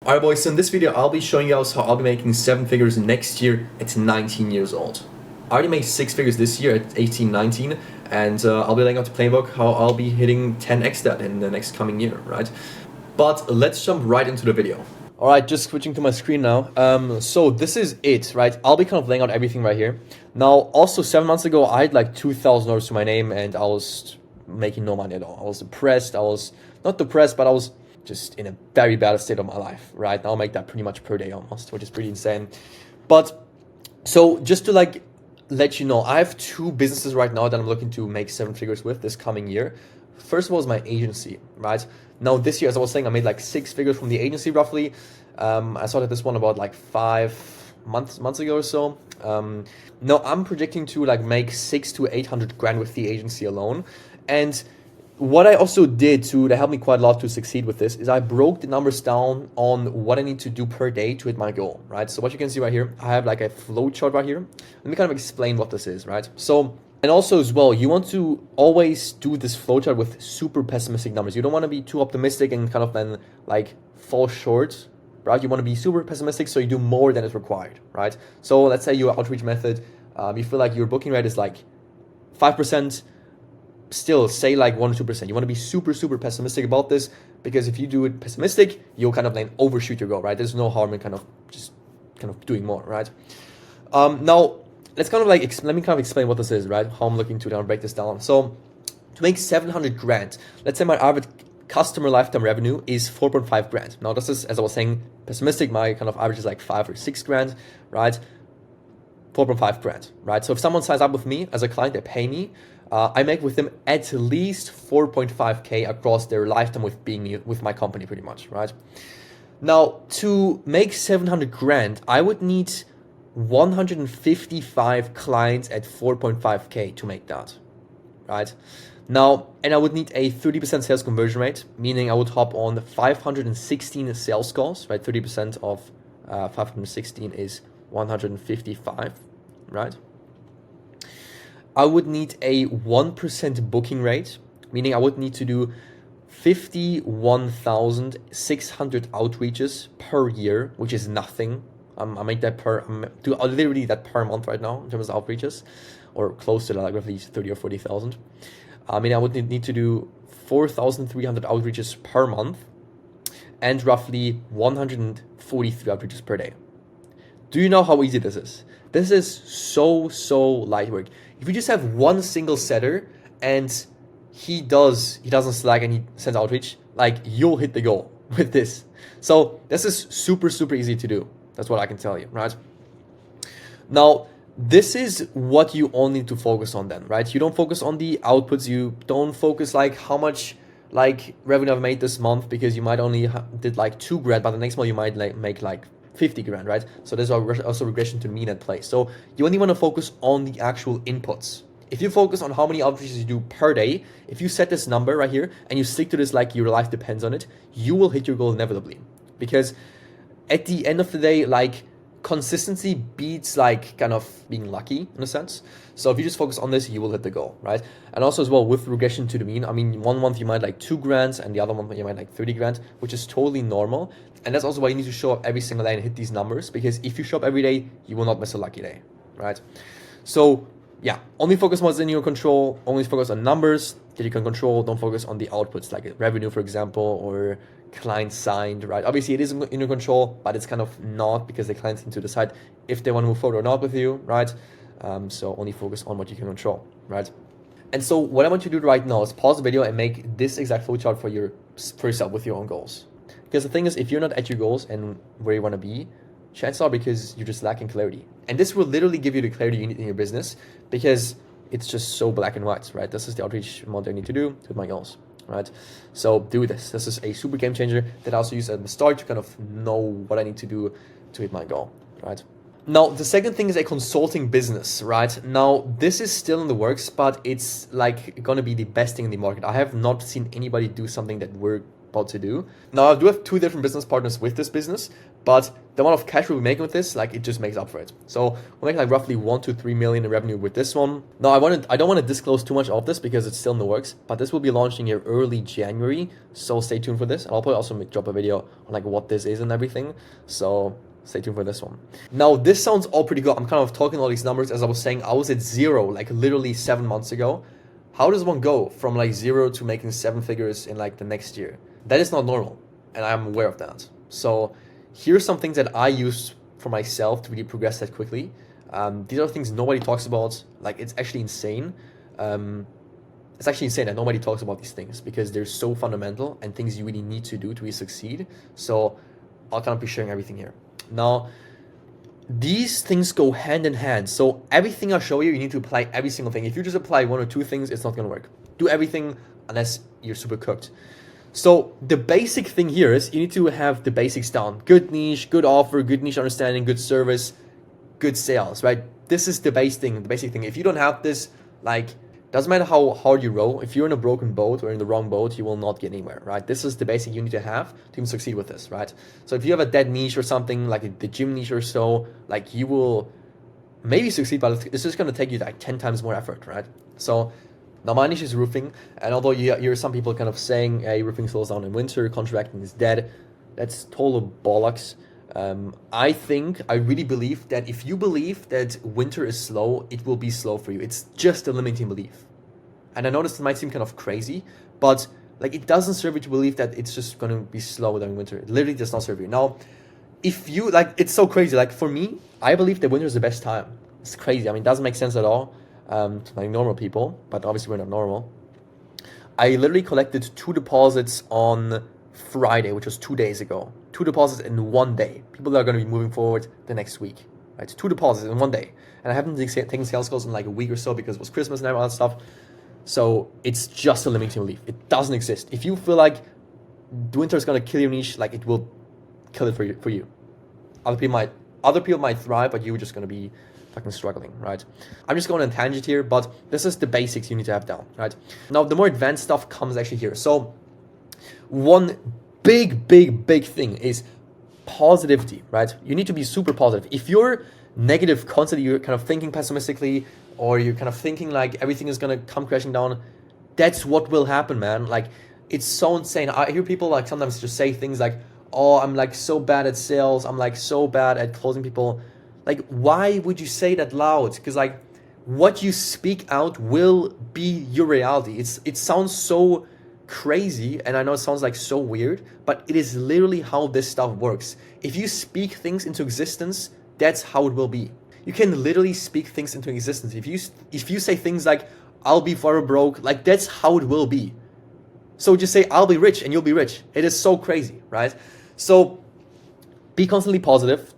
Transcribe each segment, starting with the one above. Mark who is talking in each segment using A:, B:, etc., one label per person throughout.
A: Alright boys, so in this video I'll be showing you guys how I'll be making 7 figures next year at 19 years old. I already made 6 figures this year at 18, 19, and I'll be laying out the playbook how I'll be hitting 10x that in the next coming year, right? But let's jump right into the video. Alright, just switching to my screen now. So this is it, right? I'll be kind of laying out everything right here. Now, also 7 months ago, I had like $2,000 to my name and I was making no money at all. I was depressed. I was not depressed, but I was just in a very bad state of my life, right? Now I make that pretty much per day almost, which is pretty insane. But so just to like let you know, I have 2 businesses right now that I'm looking to make 7 figures with this coming year. First of all is my agency, right? Now this year, as I was saying, I made like 6 figures from the agency roughly. I started this one about like 5 months ago or so. Now I'm projecting to like make 600 to 800 grand with the agency alone. And what I also did to help me quite a lot to succeed with this is I broke the numbers down on what I need to do per day to hit my goal, right? So what you can see right here, I have like a flow chart right here. Let me kind of explain what this is, right? So, and also as well, you want to always do this flow chart with super pessimistic numbers. You don't want to be too optimistic and kind of then like fall short, right? You want to be super pessimistic so you do more than is required, right? So let's say your outreach method, you feel like your booking rate is like 5%, still say like 1 or 2%. You want to be super pessimistic about this, because if you do it pessimistic, you'll kind of then overshoot your goal, right? There's no harm in kind of doing more, right? Now let's kind of like let me kind of explain what this is, right? How I'm looking to break this down. So to make 700 grand, let's say my average customer lifetime revenue is 4.5 grand. Now this is, as I was saying, pessimistic. My kind of average is like 5 or 6 grand, right? 4.5 grand, right? So if someone signs up with me as a client, they pay me, I make with them at least 4.5K across their lifetime with being with my company pretty much, right? Now, to make 700 grand, I would need 155 clients at 4.5K to make that, right? Now, and I would need a 30% sales conversion rate, meaning I would hop on 516 sales calls, right? 30% of 516 is 155, right? I would need a 1% booking rate, meaning I would need to do 51,600 outreaches per year, which is nothing. I make that literally that per month right now in terms of outreaches, or close to that, like roughly 30 or 40,000. I mean, I would need to do 4,300 outreaches per month and roughly 143 outreaches per day. Do you know how easy this is? This is so light work. If you just have one single setter and he doesn't slack and he sends outreach, like you'll hit the goal with this. So this is super easy to do. That's what I can tell you, right? Now, this is what you all need to focus on then, right? You don't focus on the outputs. You don't focus like how much like revenue I've made this month, because you might only did like 2 grand, but the next month you might like make like 50 grand, right? So there's also regression to the mean at play. So you only want to focus on the actual inputs. If you focus on how many outreaches you do per day, if you set this number right here and you stick to this like your life depends on it, you will hit your goal inevitably. Because at the end of the day, like consistency beats like kind of being lucky in a sense. So if you just focus on this, you will hit the goal, right? And also as well with regression to the mean, I mean, one month you might like 2 grand and the other month you might like 30 grand, which is totally normal. And that's also why you need to show up every single day and hit these numbers, because if you show up every day, you will not miss a lucky day, right? So yeah, only focus on what's in your control, only focus on numbers that you can control. Don't focus on the outputs like revenue, for example, or client signed, right? Obviously it is in your control, but it's kind of not, because the clients need to decide if they want to move forward or not with you, right? So only focus on what you can control, right? And so what I want you to do right now is pause the video and make this exact flow chart for yourself with your own goals. Because the thing is, if you're not at your goals and where you want to be, chances are because you're just lacking clarity. And this will literally give you the clarity you need in your business, because it's just so black and white, right? This is the outreach amount I need to do to hit my goals, right? So do this. This is a super game changer that I also use at the start to kind of know what I need to do to hit my goal, right? Now, the second thing is a consulting business, right? Now, this is still in the works, but it's like going to be the best thing in the market. I have not seen anybody do something that about to do. Now I do have 2 different business partners with this business, but the amount of cash we'll be making with this, like it just makes up for it. So we'll make like roughly 1 to 3 million in revenue with this one. Now I don't want to disclose too much of this because it's still in the works, but this will be launching here early January. So stay tuned for this. And I'll probably also drop a video on like what this is and everything. So stay tuned for this one. Now this sounds all pretty good. I'm kind of talking all these numbers. As I was saying, I was at 0 like literally 7 months ago. How does one go from like 0 to making 7 figures in like the next year? That is not normal, and I'm aware of that. So here's some things that I use for myself to really progress that quickly. These are things nobody talks about. Like it's actually insane. It's actually insane that nobody talks about these things because they're so fundamental and things you really need to do to really succeed. So I'll kind of be sharing everything here. Now, these things go hand in hand. So everything I show you, you need to apply every single thing. If you just apply 1 or 2 things, it's not going to work. Do everything unless you're super cooked. So the basic thing here is you need to have the basics down. Good niche, good offer, good niche understanding, good service, good sales, right? This is the basic thing. If you don't have this, like, doesn't matter how hard you row, if you're in a broken boat or in the wrong boat, you will not get anywhere, right? This is the basic you need to have to even succeed with this, right? So if you have a dead niche or something, like the gym niche or so, like you will maybe succeed, but it's just going to take you like 10 times more effort, right? So now my niche is roofing, and although you hear some people kind of saying, hey, roofing slows down in winter, contracting is dead, that's total bollocks. I really believe that if you believe that winter is slow, it will be slow for you. It's just a limiting belief. And I know this might seem kind of crazy, but like it doesn't serve you to believe that it's just going to be slow during winter. It literally does not serve you. Now, if you like, it's so crazy. Like for me, I believe that winter is the best time. It's crazy. I mean, it doesn't make sense at all to like normal people, but obviously we're not normal. I literally collected 2 deposits on Friday, which was 2 days ago. 2 deposits in 1 day. People that are going to be moving forward the next week, right? 2 deposits in 1 day. And I haven't taken sales calls in like a week or so because it was Christmas and all that stuff. So it's just a limiting belief. It doesn't exist. If you feel like the winter is going to kill your niche, like it will kill it for you. Other people might thrive, but you're just going to be fucking struggling, right? I'm just going on a tangent here, but this is the basics you need to have down, right? Now, the more advanced stuff comes actually here. So one big thing is positivity, right? You need to be super positive. If you're negative constantly, you're kind of thinking pessimistically, or you're kind of thinking like everything is going to come crashing down, that's what will happen, man. Like, it's so insane. I hear people like sometimes just say things like, oh, I'm like so bad at sales. I'm like so bad at closing people. Like, why would you say that loud? Because like what you speak out will be your reality. It sounds so crazy, and I know it sounds like so weird, but it is literally how this stuff works. If you speak things into existence, that's how it will be. You can literally speak things into existence. If you say things like, I'll be forever broke, like that's how it will be. So just say, I'll be rich, and you'll be rich. It is so crazy, right? So be constantly positive.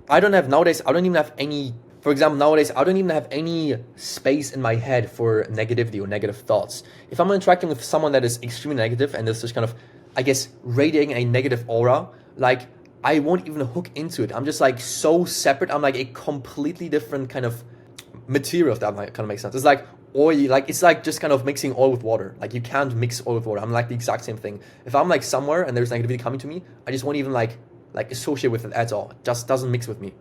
A: I don't even have any, for example, nowadays, I don't even have any space in my head for negativity or negative thoughts. If I'm interacting with someone that is extremely negative and is just kind of, I guess, radiating a negative aura, like, I won't even hook into it. I'm just like so separate. I'm like a completely different kind of material, if that might kind of make sense. It's like oil, like it's like just kind of mixing oil with water. Like you can't mix oil with water. I'm like the exact same thing. If I'm like somewhere and there's negativity coming to me, I just won't even like associate with it at all. It just doesn't mix with me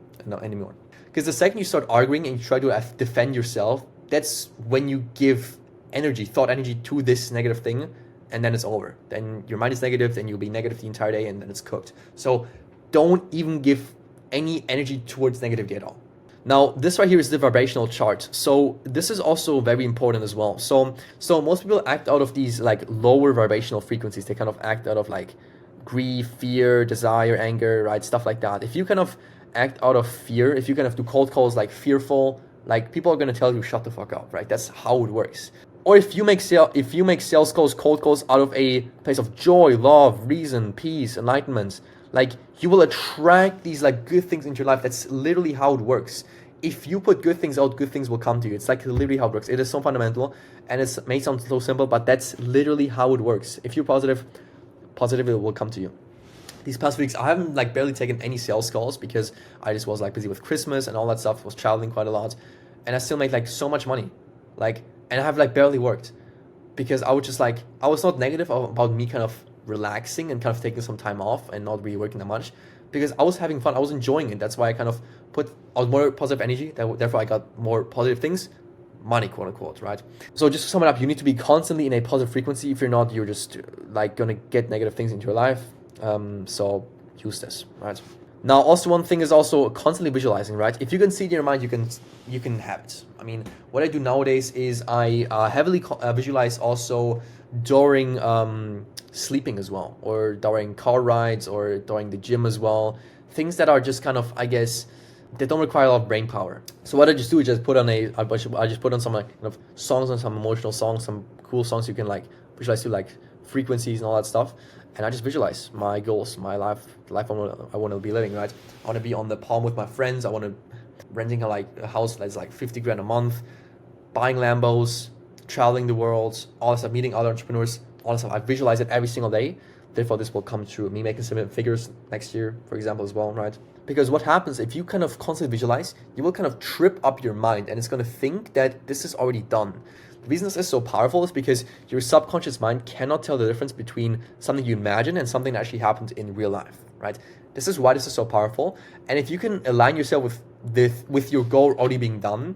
A: anymore. Because the second you start arguing and you try to defend yourself, that's when you give thought energy to this negative thing, and then it's over. Then your mind is negative, then you'll be negative the entire day, and then it's cooked. So don't even give any energy towards negativity at all. Now, this right here is the vibrational chart. So this is also very important as well. So most people act out of these like lower vibrational frequencies. They kind of act out of like grief, fear, desire, anger, right? Stuff like that. If you kind of act out of fear, if you kind of do cold calls like fearful, like people are going to tell you shut the fuck up, right? That's how it works. Or if you make sales calls, cold calls out of a place of joy, love, reason, peace, enlightenment, like you will attract these like good things into your life. That's literally how it works. If you put good things out, good things will come to you. It's like literally how it works. It is so fundamental, and it may sound so simple, but that's literally how it works. If you're positive, positivity will come to you. These past weeks, I haven't like barely taken any sales calls because I just was like busy with Christmas and all that stuff. Was traveling quite a lot, and I still made like so much money, like, and I have like barely worked. because I was just like, I was not negative about me kind of relaxing and kind of taking some time off and not really working that much, because I was having fun, I was enjoying it. That's why I kind of I was more positive energy, therefore I got more positive things, money, quote unquote, right? So just to sum it up, you need to be constantly in a positive frequency. If you're not, you're just like gonna get negative things into your life. So use this, right? Now, also one thing is also constantly visualizing, right? If you can see it in your mind, you can have it. I mean, what I do nowadays is I heavily visualize also during sleeping as well, or during car rides, or during the gym as well. Things that are just kind of, I guess, they don't require a lot of brain power. So what I just do is just put on I just put on some like kind of songs, and some emotional songs, some cool songs you can like visualize to, like frequencies and all that stuff. And I just visualize my goals, my life, the life I want to be living, right? I want to be on the palm with my friends. I want to renting a house that's like 50 grand a month, buying Lambos, traveling the world, all this stuff, meeting other entrepreneurs, all this stuff. I visualize it every single day. Therefore, this will come true. Me making 7 figures next year, for example, as well, right? Because what happens if you kind of constantly visualize, you will kind of trip up your mind, and it's going to think that this is already done. The reason this is so powerful is because your subconscious mind cannot tell the difference between something you imagine and something that actually happened in real life, right? This is why this is so powerful. And if you can align yourself with your goal already being done,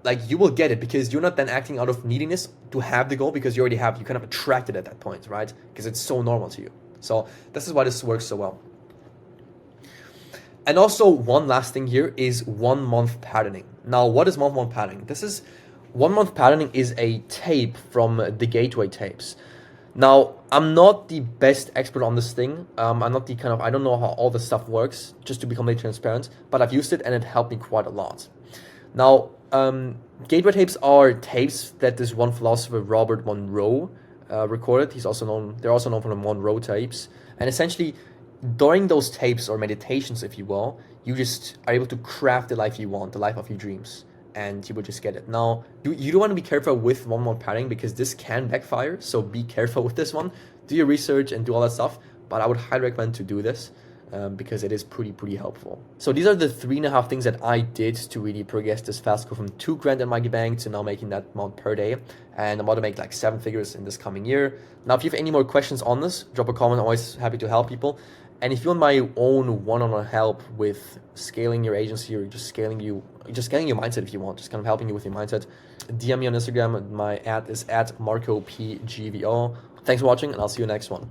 A: like, you will get it, because you're not then acting out of neediness to have the goal, because you already have, you kind of attracted at that point, right? Because it's so normal to you. So this is why this works so well. And also, one last thing here is 1 month patterning. Now, what is 1 month patterning? 1 month patterning is a tape from the Gateway tapes. Now, I'm not the best expert on this thing. I'm not the kind of, I don't know how all this stuff works, just to be completely transparent, but I've used it and it helped me quite a lot. Now, Gateway tapes are tapes that this one philosopher, Robert Monroe, recorded. They're also known for the Monroe tapes. And essentially, during those tapes, or meditations, if you will, you just are able to craft the life you want, the life of your dreams, and you will just get it. Now, you don't want to be careful with 1 month patterning, because this can backfire, so be careful with this one. Do your research and do all that stuff, but I would highly recommend to do this, because it is pretty helpful. So these are the 3.5 things that I did to really progress this fast, go from 2 grand in my bank to now making that amount per day, and I'm about to make like 7 figures in this coming year. Now, if you have any more questions on this, drop a comment. I'm always happy to help people. And if you want my own one-on-one help with scaling your agency, or just scaling your mindset, if you want, just kind of helping you with your mindset, DM me on Instagram. My ad is @MarcoPGVO. Thanks for watching, and I'll see you next one.